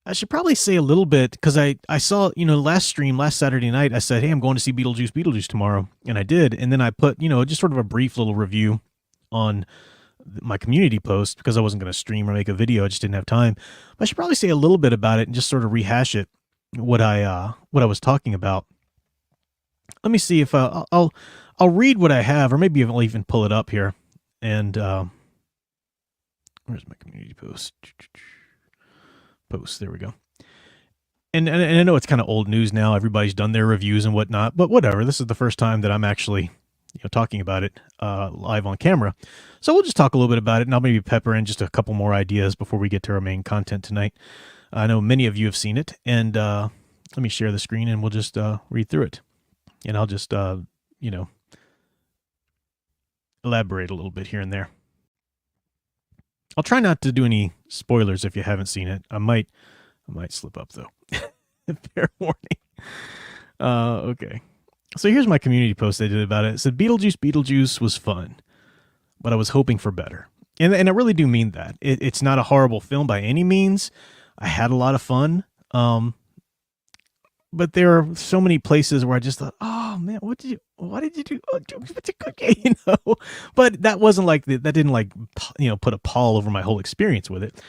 I should probably say a little bit because I saw, last stream, last Saturday night, I said, hey, I'm going to see Beetlejuice tomorrow. And I did. And then I put, just sort of a brief little review on my community post because I wasn't going to stream or make a video. I just didn't have time. But I should probably say a little bit about it and just sort of rehash it, what I was talking about. Let me see if I'll read what I have, or maybe I'll even pull it up here. And where's my community post? There we go. And I know it's kind of old news now. Everybody's done their reviews and whatnot, but whatever. This is the first time that I'm actually talking about it live on camera. So we'll just talk a little bit about it, and I'll maybe pepper in just a couple more ideas before we get to our main content tonight. I know many of you have seen it, and let me share the screen, and we'll just read through it. And I'll just, elaborate a little bit here and there. I'll try not to do any spoilers if you haven't seen it. I might slip up though. Fair warning. Okay. So here's my community post I did about it. It said, Beetlejuice was fun, but I was hoping for better. And I really do mean that. It's not a horrible film by any means. I had a lot of fun. But there are so many places where I just thought, oh man, what did you do? Oh, what's a cookie? But that wasn't like, that didn't like, put a pall over my whole experience with it.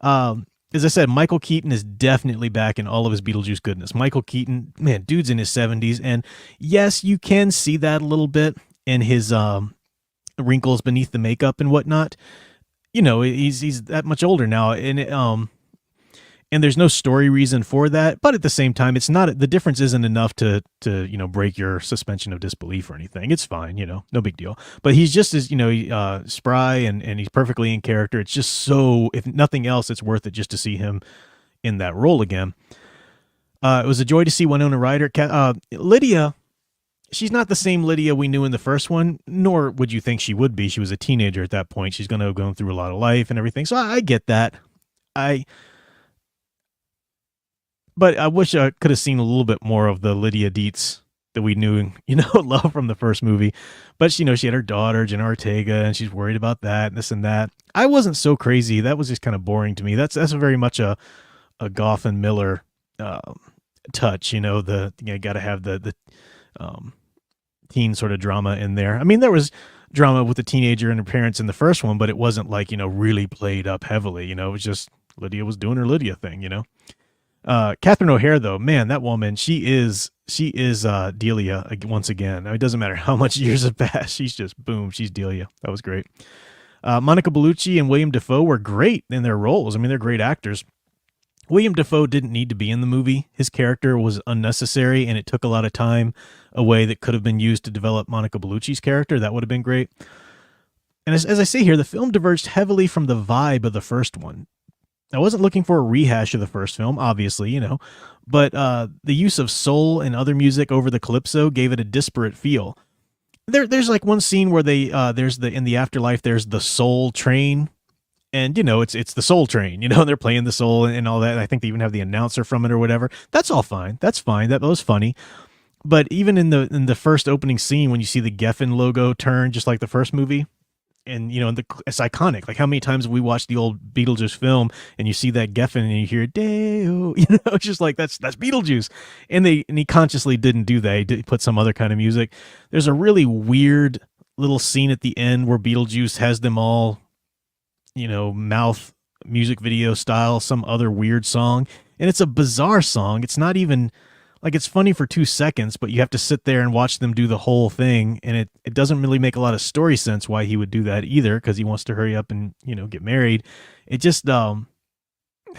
As I said, Michael Keaton is definitely back in all of his Beetlejuice goodness. Michael Keaton, man, dude's in his 70s. And yes, you can see that a little bit in his wrinkles beneath the makeup and whatnot. He's that much older now. And there's no story reason for that, but at the same time, it's not, the difference isn't enough to break your suspension of disbelief or anything. It's fine, no big deal. But he's just as, spry and he's perfectly in character. It's just so, if nothing else, it's worth it just to see him in that role again. It was a joy to see Winona Ryder. Lydia, she's not the same Lydia we knew in the first one, nor would you think she would be. She was a teenager at that point. She's going to have gone through a lot of life and everything. So I get that. But I wish I could have seen a little bit more of the Lydia Dietz that we knew, love from the first movie. But, she had her daughter, Jenna Ortega, and she's worried about that, and this and that. I wasn't so crazy. That was just kind of boring to me. That's very much a Goff and Miller touch, you got to have the teen sort of drama in there. I mean, there was drama with the teenager and her parents in the first one, but it wasn't like, really played up heavily. It was just Lydia was doing her Lydia thing, Catherine O'Hara, though, man, that woman, she is Delia once again. I mean, it doesn't matter how much years have passed. She's just, boom, she's Delia. That was great. Monica Bellucci and William Dafoe were great in their roles. I mean, they're great actors. William Dafoe didn't need to be in the movie. His character was unnecessary, and it took a lot of time away that could have been used to develop Monica Bellucci's character. That would have been great. And as I say here, the film diverged heavily from the vibe of the first one. I wasn't looking for a rehash of the first film, obviously, but the use of soul and other music over the calypso gave it a disparate feel. There's like one scene where they in the afterlife there's the soul train, and it's the soul train, they're playing the soul and all that. I think they even have the announcer from it or whatever. That's all fine. That's fine. That was funny. But even in the first opening scene, when you see the Geffen logo turn just like the first movie. And, it's iconic. Like, how many times have we watched the old Beetlejuice film and you see that Geffen and you hear, Deo, it's just like, that's Beetlejuice. And he consciously didn't do that. He did put some other kind of music. There's a really weird little scene at the end where Beetlejuice has them all, mouth music video style, some other weird song. And it's a bizarre song. It's not even, like, it's funny for 2 seconds, but you have to sit there and watch them do the whole thing. And it doesn't really make a lot of story sense why he would do that either, because he wants to hurry up and, get married. It just, that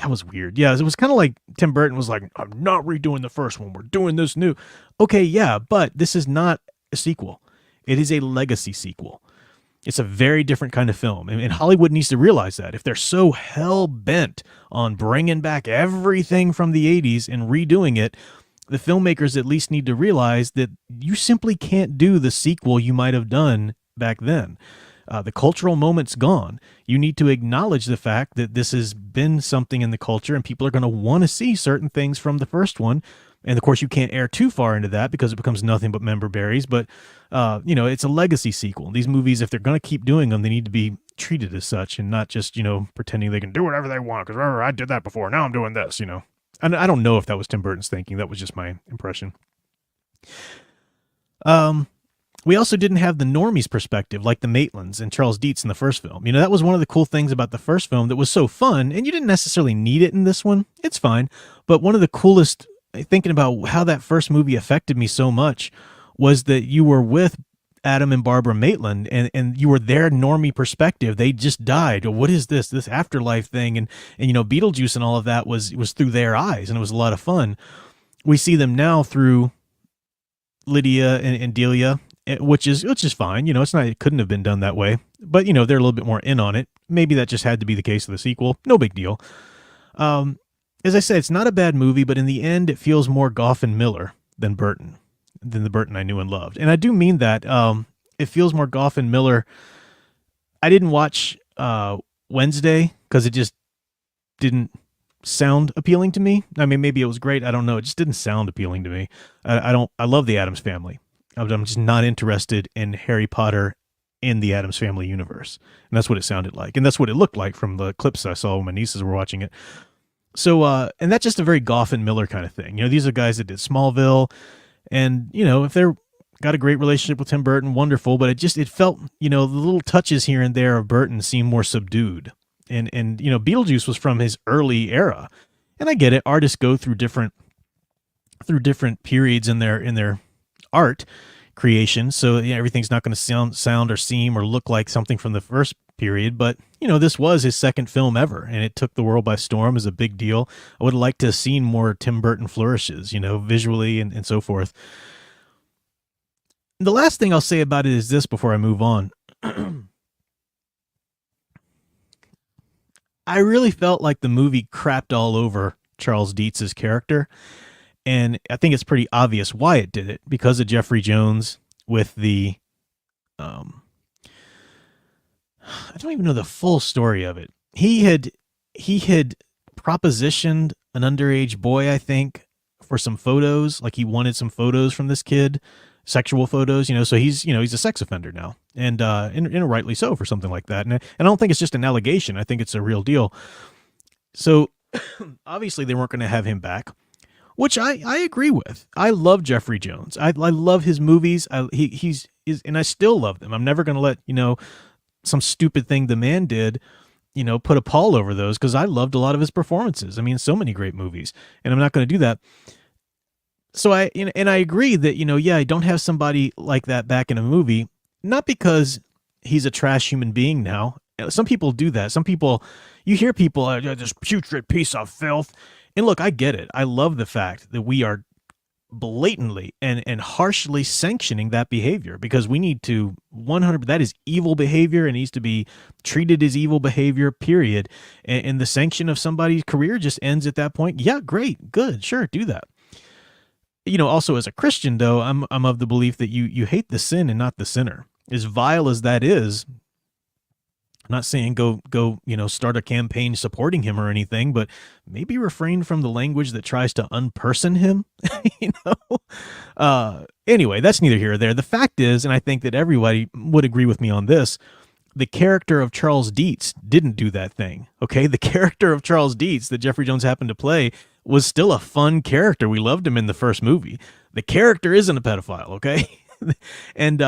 was weird. Yeah, it was kind of like Tim Burton was like, I'm not redoing the first one. We're doing this new. Okay, yeah, but this is not a sequel. It is a legacy sequel. It's a very different kind of film. And Hollywood needs to realize that. If they're so hell-bent on bringing back everything from the 80s and redoing it, the filmmakers at least need to realize that you simply can't do the sequel you might have done back then. The cultural moment's gone. You need to acknowledge the fact that this has been something in the culture and people are going to want to see certain things from the first one. And of course, you can't err too far into that because it becomes nothing but member berries. But, it's a legacy sequel. These movies, if they're going to keep doing them, they need to be treated as such and not just, pretending they can do whatever they want because I did that before. Now I'm doing this, And I don't know if that was Tim Burton's thinking. That was just my impression. We also didn't have the normies perspective like the Maitlands and Charles Dietz in the first film. That was one of the cool things about the first film that was so fun, and you didn't necessarily need it in this one. It's fine. But one of the coolest, thinking about how that first movie affected me so much, was that you were with Adam and Barbara Maitland, and you were their normie perspective. They just died. What is this afterlife thing? And Beetlejuice and all of that was through their eyes, and it was a lot of fun. We see them now through Lydia and Delia, which is fine. It's not, it couldn't have been done that way, but they're a little bit more in on it. Maybe that just had to be the case of the sequel. No big deal. As I said, it's not a bad movie, but in the end, it feels more Goff and Miller than the Burton I knew and loved. And I do mean that. It feels more Goff and Miller. I didn't watch Wednesday because it just didn't sound appealing to me. I mean, maybe it was great. I don't know. It just didn't sound appealing to me. I love the Addams Family. I'm just not interested in Harry Potter in the Addams Family universe. And that's what it sounded like. And that's what it looked like from the clips I saw when my nieces were watching it. So, and that's just a very Goff and Miller kind of thing. These are guys that did Smallville. And, if they're got a great relationship with Tim Burton, wonderful. But it felt, the little touches here and there of Burton seemed more subdued. And Beetlejuice was from his early era. And I get it. Artists go through different periods in their art creation, so everything's not going to sound or seem or look like something from the first period. But this was his second film ever, and it took the world by storm. As a big deal. I would have liked to have seen more Tim Burton flourishes, visually and so forth. The last thing I'll say about it is this before I move on. I really felt like the movie crapped all over Charles Dietz's character. And I think it's pretty obvious why it did it, because of Jeffrey Jones with the, I don't even know the full story of it. He had propositioned an underage boy, I think, for some photos. Like he wanted some photos from this kid, sexual photos, so he's a sex offender now, and rightly so for something like that. And I don't think it's just an allegation. I think it's a real deal. So obviously they weren't going to have him back, which I agree with. I love Jeffrey Jones. I love his movies. He's and I still love them. I'm never going to let, some stupid thing the man did, put a pall over those, because I loved a lot of his performances. I mean, so many great movies, and I'm not going to do that. So I agree that, I don't have somebody like that back in a movie, not because he's a trash human being now. Some people do that. Some people, you hear people, this putrid piece of filth. And look, I get it. I love the fact that we are blatantly and harshly sanctioning that behavior, because we need to 100%. That is evil behavior and needs to be treated as evil behavior, period. And the sanction of somebody's career just ends at that point. Yeah, great, good, sure, do that. Also as a Christian, though, I'm of the belief that you hate the sin and not the sinner. As vile as that is, I'm not saying go start a campaign supporting him or anything, but maybe refrain from the language that tries to unperson him. Anyway, that's neither here or there. The fact is, and I think that everybody would agree with me on this, the character of Charles Dietz didn't do that thing. Okay, the character of Charles Dietz that Jeffrey Jones happened to play was still a fun character. We loved him in the first movie. The character isn't a pedophile. Okay, and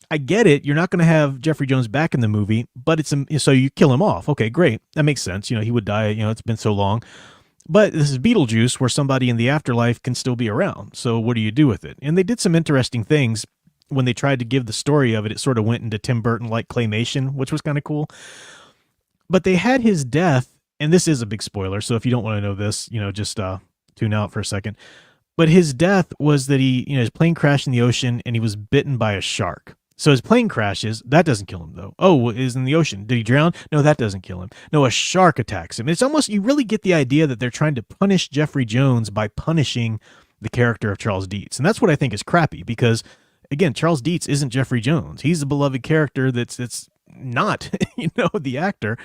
I get it. You're not going to have Jeffrey Jones back in the movie, but so you kill him off. Okay, great. That makes sense. He would die. It's been so long. But this is Beetlejuice, where somebody in the afterlife can still be around. So what do you do with it? And they did some interesting things when they tried to give the story of it. It sort of went into Tim Burton-like claymation, which was kind of cool. But they had his death, and this is a big spoiler, so if you don't want to know this, just tune out for a second. But his death was that his plane crashed in the ocean, and he was bitten by a shark. So his plane crashes. That doesn't kill him, though. Oh, is in the ocean. Did he drown? No, that doesn't kill him. No, a shark attacks him. It's almost, you really get the idea that they're trying to punish Jeffrey Jones by punishing the character of Charles Dietz. And that's what I think is crappy, because, again, Charles Dietz isn't Jeffrey Jones. He's a beloved character that's not, the actor.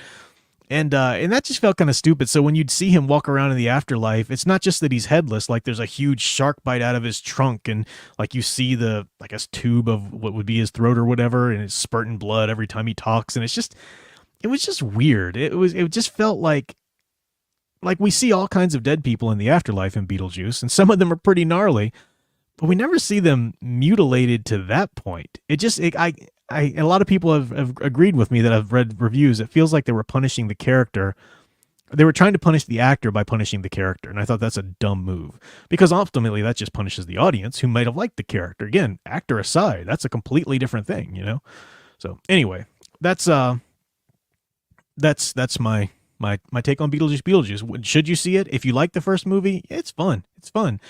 And that just felt kind of stupid. So when you'd see him walk around in the afterlife, it's not just that he's headless, like there's a huge shark bite out of his trunk, and like you see the, I guess, tube of what would be his throat or whatever, and it's spurting blood every time he talks, and it was just weird. It just felt like we see all kinds of dead people in the afterlife in Beetlejuice, and some of them are pretty gnarly, but we never see them mutilated to that point. A lot of people have agreed with me that I've read reviews. It feels like they were punishing the character. They were trying to punish the actor by punishing the character, and I thought that's a dumb move, because ultimately that just punishes the audience who might have liked the character. Again, actor aside, that's a completely different thing, you know. So anyway, that's my take on Beetlejuice. Should you see it? If you like the first movie, it's fun. It's fun.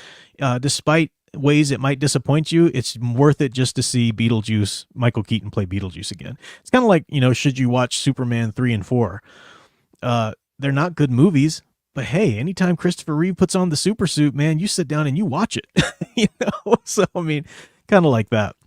Despite ways it might disappoint you, it's worth it just to see Michael Keaton play Beetlejuice again. It's kind of like, should you watch Superman 3 and 4? They're not good movies, but hey, anytime Christopher Reeve puts on the super suit, man, you sit down and you watch it. So I mean, kind of like that.